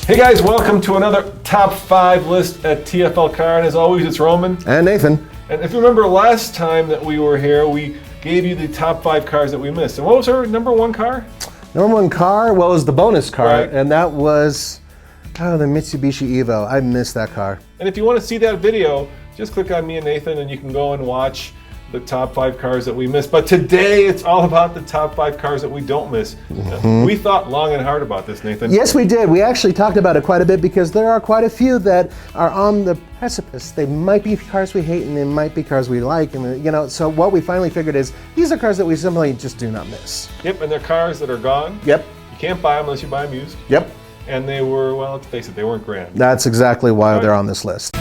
Hey guys, welcome to another top 5 list at TFL Car, and as always, it's Roman. And Nathan. And if you remember last time that we were here, we gave you the top 5 cars that we missed. And what was our number 1 car? Number 1 car, well, it was the bonus car, right. And that was, the Mitsubishi Evo. I missed that car. And if you want to see that video, just click on me and Nathan, and you can go and watch the top 5 cars that we missed. But today, it's all about the top 5 cars that we don't miss. We thought long and hard about this, Nathan. Yes, we did. We actually talked about it quite a bit because there are quite a few that are on the precipice. They might be cars we hate and they might be cars we like. And so what we finally figured is these are cars that we simply just do not miss. Yep, and they're cars that are gone. Yep. You can't buy them unless you buy them used. Yep. And they were, well, let's face it, they weren't grand. That's exactly why they're on this list.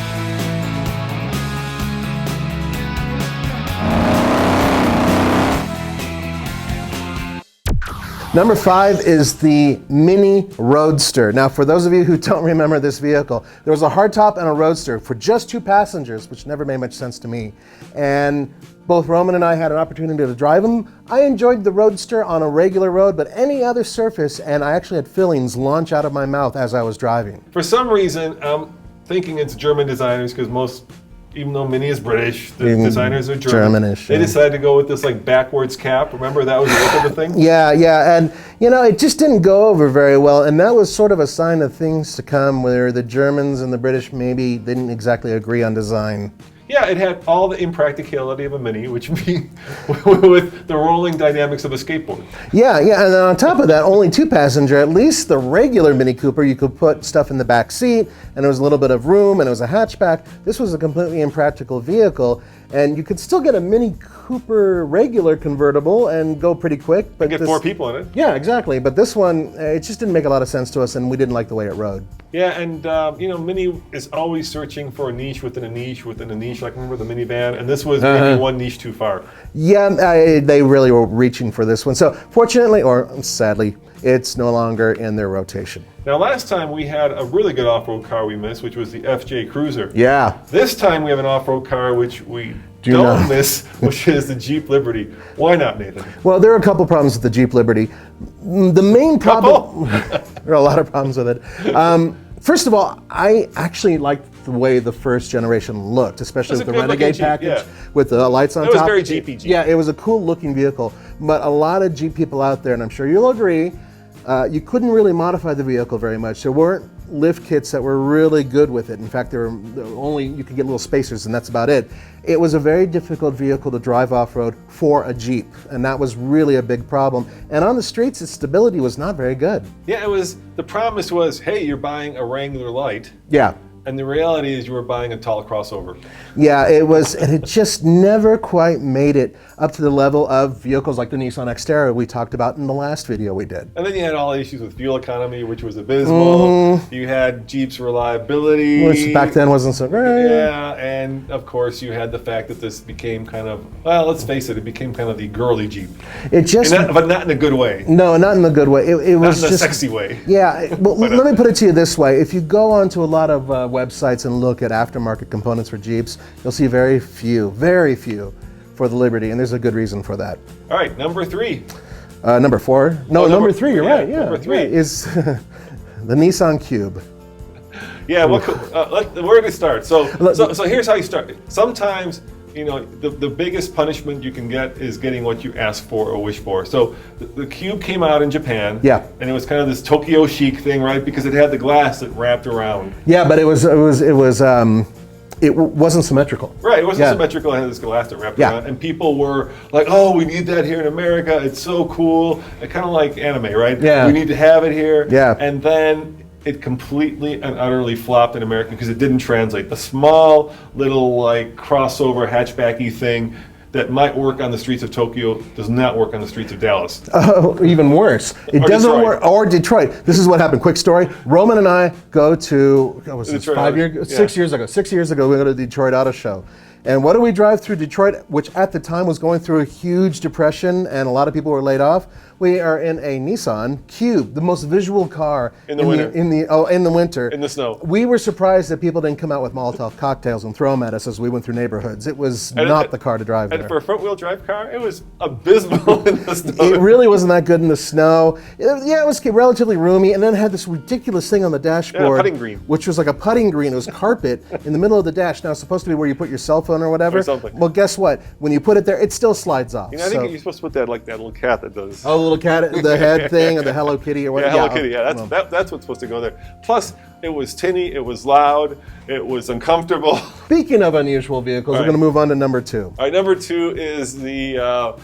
Number 5 is the Mini Roadster. Now, for those of you who don't remember this vehicle, there was a hardtop and a Roadster for just 2 passengers, which never made much sense to me. And both Roman and I had an opportunity to drive them. I enjoyed the Roadster on a regular road, but any other surface, and I actually had fillings launch out of my mouth as I was driving. For some reason, I'm thinking it's German designers, because even though Mini is British, the designers are Germanish. They decided to go with this like backwards cap. Remember that was the look of the thing? Yeah, and it just didn't go over very well, and that was sort of a sign of things to come where the Germans and the British maybe didn't exactly agree on design. Yeah, it had all the impracticality of a Mini, which means with the rolling dynamics of a skateboard. Yeah, and then on top of that, only 2 passenger. At least the regular Mini Cooper, you could put stuff in the back seat, and there was a little bit of room, and it was a hatchback. This was a completely impractical vehicle, and you could still get a Mini Cooper regular convertible and go pretty quick. But get 4 people in it. Yeah, exactly. But this one, it just didn't make a lot of sense to us, and we didn't like the way it rode. Yeah, and Mini is always searching for a niche within a niche within a niche. Like remember the minivan, and this was maybe one niche too far. Yeah, they really were reaching for this one. So fortunately, or sadly, it's no longer in their rotation. Now, last time we had a really good off-road car we missed, which was the FJ Cruiser. Yeah. This time we have an off-road car which we don't miss, which is the Jeep Liberty. Why not, Nathan? Well, there are a couple problems with the Jeep Liberty. The main problem, there are a lot of problems with it. First of all, I actually liked the way the first generation looked, especially with the Renegade package with the lights on top. It was very Jeepy. Yeah, it was a cool looking vehicle. But a lot of Jeep people out there, and I'm sure you'll agree, you couldn't really modify the vehicle very much. There weren't lift kits that were really good with it. In fact, there were only, you could get little spacers and that's about it. It was a very difficult vehicle to drive off-road for a Jeep, and that was really a big problem. And on the streets, its stability was not very good. Yeah, the promise was, hey, you're buying a Wrangler Light. Yeah. And the reality is you were buying a tall crossover. Yeah, it was, and it just never quite made it up to the level of vehicles like the Nissan Xterra we talked about in the last video we did. And then you had all the issues with fuel economy, which was abysmal. You had Jeep's reliability. Which back then wasn't so great. Yeah, and of course you had the fact that this became kind of, well, let's face it became kind of the girly Jeep. It just... but not in a good way. No, not in a good way. It was not in just... a sexy way. Yeah, well, let me put it to you this way. If you go onto a lot of websites and look at aftermarket components for Jeeps, you'll see very few for the Liberty, and there's a good reason for that. All right, number 3. Number 4. No, number 3, you're right. Yeah, number 3 is the Nissan Cube. Yeah, where do we start? So here's how you start. Sometimes, the biggest punishment you can get is getting what you ask for or wish for. So the Cube came out in Japan. Yeah. And it was kind of this Tokyo chic thing, right? Because it had the glass that wrapped around. Yeah, but it wasn't symmetrical. Right, it wasn't symmetrical. It had this glass that wrapped around, and people were like, "Oh, we need that here in America. It's so cool." Kind of like anime, right? Yeah. We need to have it here. Yeah. And then it completely and utterly flopped in America because it didn't translate. The small little like crossover hatchbacky thing that might work on the streets of Tokyo does not work on the streets of Dallas. Oh, even worse. It doesn't work, or Detroit. This is what happened. Quick story. Roman and I go to, what was this, 6 years ago. 6 years ago, we go to the Detroit Auto Show. And what do we drive through Detroit, which at the time was going through a huge depression and a lot of people were laid off? We are in a Nissan Cube, the most visual car in the winter. In the winter. In the snow. We were surprised that people didn't come out with Molotov cocktails and throw them at us as we went through neighborhoods. It was not the car to drive there. And for a front-wheel drive car, it was abysmal in the snow. It really wasn't that good in the snow. Yeah, it was relatively roomy, and then it had this ridiculous thing on the dashboard, putting green, which was like a putting green. It was carpet in the middle of the dash. Now it's supposed to be where you put your cell phone or whatever. Or something. Well, guess what? When you put it there, it still slides off. I think you're supposed to put that like that little cat that does. Oh, the little cat, the head thing, or the Hello Kitty, or whatever. Yeah, Hello Kitty. Yeah, that's what's supposed to go there. Plus, it was tinny, it was loud, it was uncomfortable. Speaking of unusual vehicles, we're going to move on to number 2. All right, number 2 is the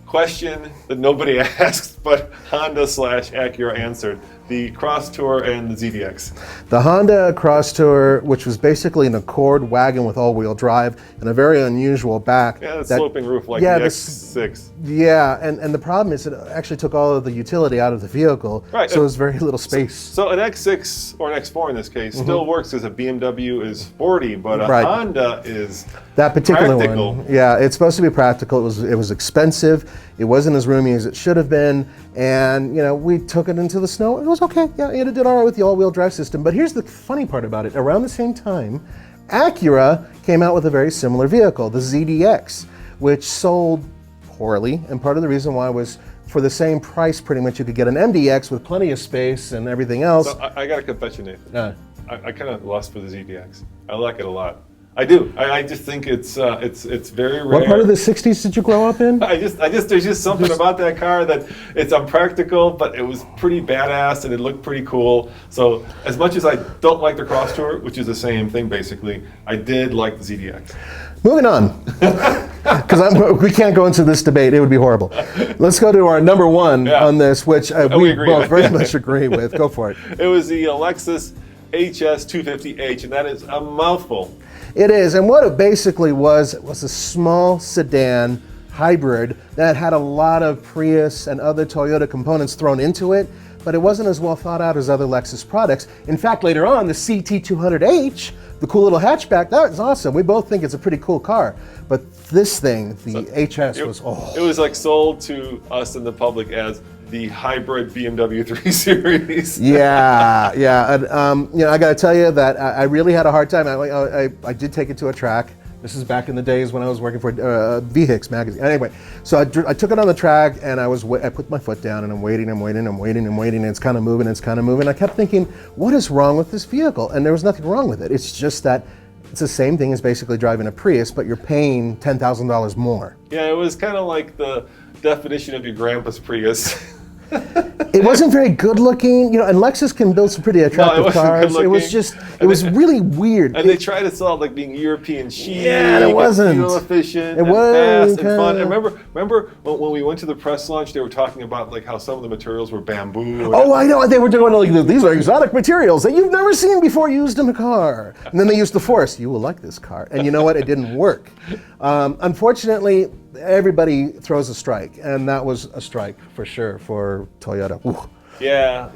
question that nobody asked, but Honda/Acura answered. The Crosstour and the ZDX. The Honda Crosstour, which was basically an Accord wagon with all-wheel drive and a very unusual back. Yeah, the sloping roof like the X6. Yeah, and the problem is it actually took all of the utility out of the vehicle, right. So it was very little space. So an X6, or an X4 in this case, still works as a BMW is sporty, but a Honda is that particular practical. one. Yeah, it's supposed to be practical. It was expensive. It wasn't as roomy as it should have been, and we took it into the snow. It was okay. Yeah, it did all right with the all-wheel drive system. But here's the funny part about it. Around the same time, Acura came out with a very similar vehicle, the ZDX, which sold poorly. And part of the reason why was for the same price, pretty much, you could get an MDX with plenty of space and everything else. So I got a confession, Nathan. I kind of lost for the ZDX. I like it a lot. I do. I just think it's very rare. What part of the '60s did you grow up in? There's just something about that car that it's unpractical, but it was pretty badass and it looked pretty cool. So as much as I don't like the Crosstour, which is the same thing basically, I did like the ZDX. Moving on, because we can't go into this debate. It would be horrible. Let's go to our number 1 on this, which we both very much agree with. Go for it. It was the Lexus HS 250H, and that is a mouthful. It is, and what it basically was a small sedan hybrid that had a lot of Prius and other Toyota components thrown into it, but it wasn't as well thought out as other Lexus products. In fact, later on, the CT200H, the cool little hatchback, that was awesome. We both think it's a pretty cool car, but this thing, the HS, was It was like sold to us in the public as the hybrid BMW 3 Series. Yeah. And, I got to tell you that I really had a hard time. I did take it to a track. This is back in the days when I was working for VHIX magazine. Anyway, so I took it on the track, and I put my foot down, and I'm waiting, and it's kind of moving, I kept thinking, what is wrong with this vehicle? And there was nothing wrong with it. It's just that it's the same thing as basically driving a Prius, but you're paying $10,000 more. Yeah, it was kind of like the definition of your grandpa's Prius. It wasn't very good looking, and Lexus can build some pretty attractive cars. It was really weird. And they tried to sell it like being European chic. Yeah, it wasn't. Fuel efficient, it was fast and fun. And remember when we went to the press launch, they were talking about like how some of the materials were bamboo. Oh, I know. They were doing like, these are exotic materials that you've never seen before used in a car. And then they used the force. You will like this car. And you know what? It didn't work. Unfortunately, everybody throws a strike, and that was a strike for sure for Toyota. Ooh. Yeah,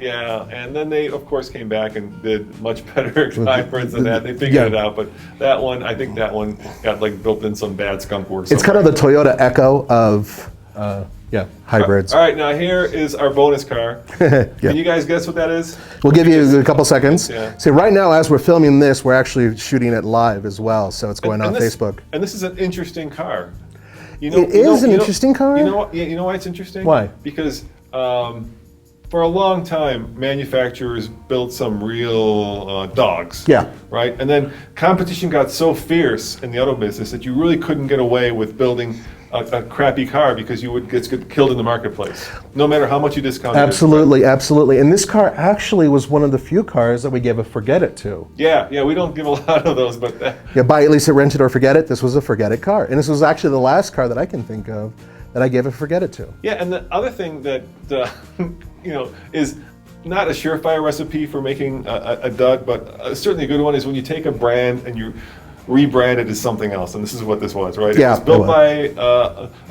and then they of course came back and did much better hybrids than that. They figured it out, but I think that one got like built in some bad skunk work. It's kind of the Toyota Echo of hybrids. All right, now here is our bonus car. Can you guys guess what that is? We'll give you a couple seconds. Yeah. See, right now as we're filming this, we're actually shooting it live as well, so it's going on Facebook. And this is an interesting car. It is an interesting car? You know what? You know why it's interesting? Why? Because for a long time, manufacturers built some real dogs. Yeah. Right? And then competition got so fierce in the auto business that you really couldn't get away with building a crappy car because you would get killed in the marketplace, no matter how much you discounted it. Absolutely. And this car actually was one of the few cars that we gave a forget it to. Yeah, we don't give a lot of those, but... buy at least a rent it or forget it. This was a forget it car. And this was actually the last car that I can think of that I gave a forget it to. Yeah, and the other thing that, is not a surefire recipe for making a dud, but certainly a good one is when you take a brand and you rebrand it as something else, and this is what this was, right? Yeah, it was built by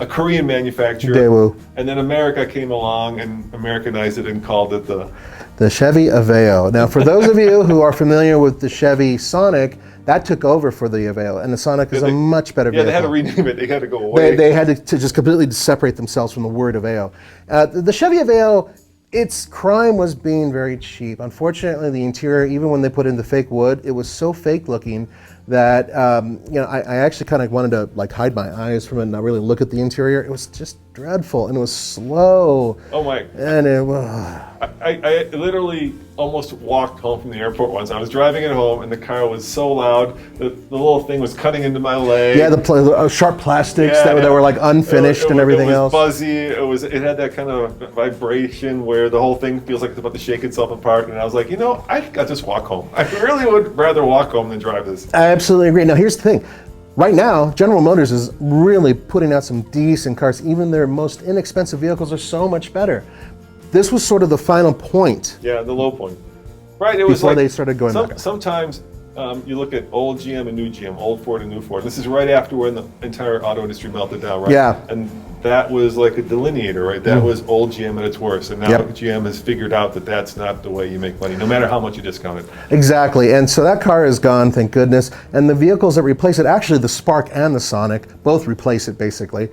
a Korean manufacturer, Daewoo. And then America came along and Americanized it and called it the The Chevy Aveo. Now, for those of you who are familiar with the Chevy Sonic, that took over for the Aveo, and the Sonic is a much better vehicle. Yeah, they had to rename it. They had to go away. They had to just completely separate themselves from the word Aveo. The Chevy Aveo, its crime was being very cheap. Unfortunately, the interior, even when they put in the fake wood, it was so fake looking that I actually kind of wanted to like hide my eyes from it and not really look at the interior. It was just dreadful, and it was slow. Oh my! And it was. I literally almost walked home from the airport once. I was driving it home, and the car was so loud that the little thing was cutting into my leg. Yeah, the sharp plastics that were like unfinished and everything else. It was buzzy. It had that kind of vibration where the whole thing feels like it's about to shake itself apart. And I was like, I got just walk home. I really would rather walk home than drive this. I absolutely agree. Now, here's the thing. Right now, General Motors is really putting out some decent cars. Even their most inexpensive vehicles are so much better. This was sort of the final point. Yeah, the low point. Right, it was before like they started going back. Sometimes you look at old GM and new GM, old Ford and new Ford. This is right after when the entire auto industry melted down, right? Yeah. And that was like a delineator, right? That was old GM at its worst. And now GM has figured out that that's not the way you make money, no matter how much you discount it. Exactly. And so that car is gone, thank goodness. And the vehicles that replace it, actually the Spark and the Sonic, both replace it basically.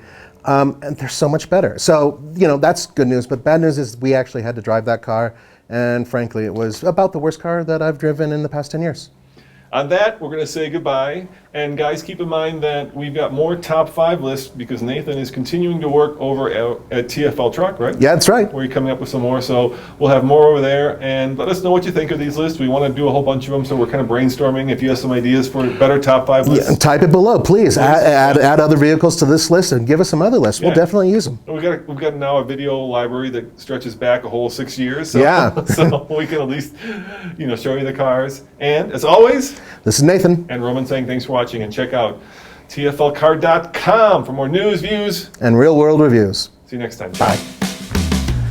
And they're so much better. So, that's good news. But bad news is we actually had to drive that car. And frankly, it was about the worst car that I've driven in the past 10 years. On that, we're going to say goodbye. And guys, keep in mind that we've got more top 5 lists because Nathan is continuing to work over at TFL Truck, right? Yeah, that's right. Where you're coming up with some more. So we'll have more over there. And let us know what you think of these lists. We want to do a whole bunch of them, so we're kind of brainstorming. If you have some ideas for better top 5 lists. Yeah, type it below, please. Add other vehicles to this list and give us some other lists. We'll definitely use them. We've got now a video library that stretches back a whole 6 years. So, yeah. So we can at least, show you the cars. And as always, this is Nathan. And Roman saying thanks for watching, and check out TFLcar.com for more news, views, and real world reviews. See you next time. Bye.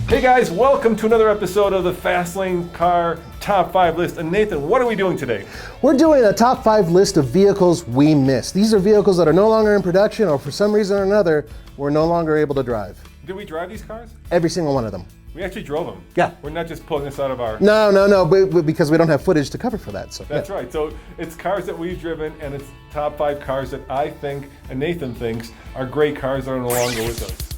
Hey guys, welcome to another episode of the Fastlane Car Top 5 list. And Nathan, what are we doing today? We're doing a top 5 list of vehicles we miss. These are vehicles that are no longer in production, or for some reason or another, we're no longer able to drive. Did we drive these cars? Every single one of them. We actually drove them. Yeah. We're not just pulling this out of our... No, because we don't have footage to cover for that. So That's right. So it's cars that we've driven, and it's top 5 cars that I think, and Nathan thinks, are great cars that are no longer with us.